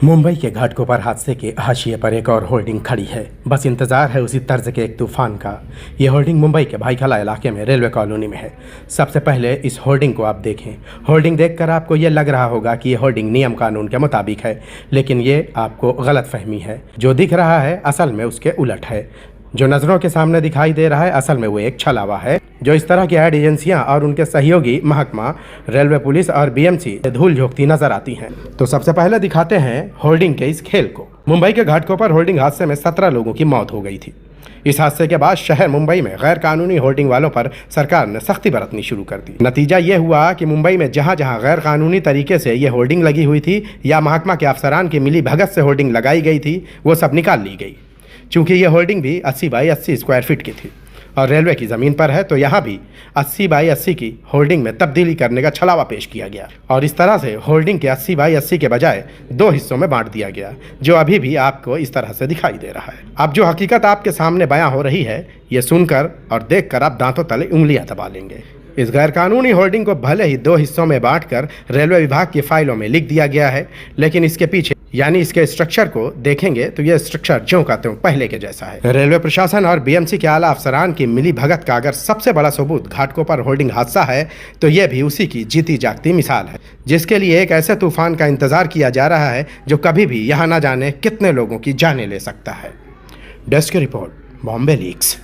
मुंबई के घाटकोपर हादसे के हाशिए पर एक और होर्डिंग खड़ी है। बस इंतजार है उसी तर्ज के एक तूफान का। ये होर्डिंग मुंबई के भाईखला इलाके में रेलवे कॉलोनी में है। सबसे पहले इस होर्डिंग को आप देखें। होर्डिंग देखकर आपको ये लग रहा होगा कि ये होर्डिंग नियम कानून के मुताबिक है, लेकिन ये आपको गलतफहमी है। जो दिख रहा है असल में उसके उलट है। जो नज़रों के सामने दिखाई दे रहा है असल में वो एक छलावा है जो इस तरह की ऐड एजेंसियां और उनके सहयोगी महकमा, रेलवे पुलिस और बीएमसी धूल झोंकती नजर आती हैं। तो सबसे पहले दिखाते हैं होर्डिंग के इस खेल को। मुंबई के घाटकोपर होर्डिंग हादसे में 17 लोगों की मौत हो गई थी। इस हादसे के बाद शहर मुंबई में गैर कानूनी होर्डिंग वालों पर सरकार ने सख्ती बरतनी शुरू कर दी। नतीजा ये हुआ कि मुंबई में जहां जहां गैर कानूनी तरीके से ये होर्डिंग लगी हुई थी या महकमा के अफसरान की मिली भगत से होर्डिंग लगाई गई थी, वो सब निकाल ली गई। चूंकि ये होर्डिंग भी 80 बाई 80 स्क्वायर फीट की थी और रेलवे की ज़मीन पर है, तो यहाँ भी 80 बाई 80 की होर्डिंग में तब्दीली करने का छलावा पेश किया गया और इस तरह से होर्डिंग के 80 बाई 80 के बजाय 2 हिस्सों में बांट दिया गया, जो अभी भी आपको इस तरह से दिखाई दे रहा है। अब जो हकीकत आपके सामने बयां हो रही है, ये सुनकर और देखकर आप दांतों तले उंगलियां दबा लेंगे। इस गैरकानूनी होर्डिंग को भले ही 2 हिस्सों में बांटकर रेलवे विभाग की फाइलों में लिख दिया गया है, लेकिन इसके पीछे यानी इसके स्ट्रक्चर को देखेंगे तो यह स्ट्रक्चर ज्यों का त्यों पहले के जैसा है। रेलवे प्रशासन और बीएमसी के आला अफसरान की मिली भगत का अगर सबसे बड़ा सबूत घाटकोपर होर्डिंग हादसा है, तो यह भी उसी की जीती जागती मिसाल है, जिसके लिए एक ऐसे तूफान का इंतजार किया जा रहा है जो कभी भी यहाँ न जाने कितने लोगों की जानें ले सकता है। Desk report, Bombay leaks.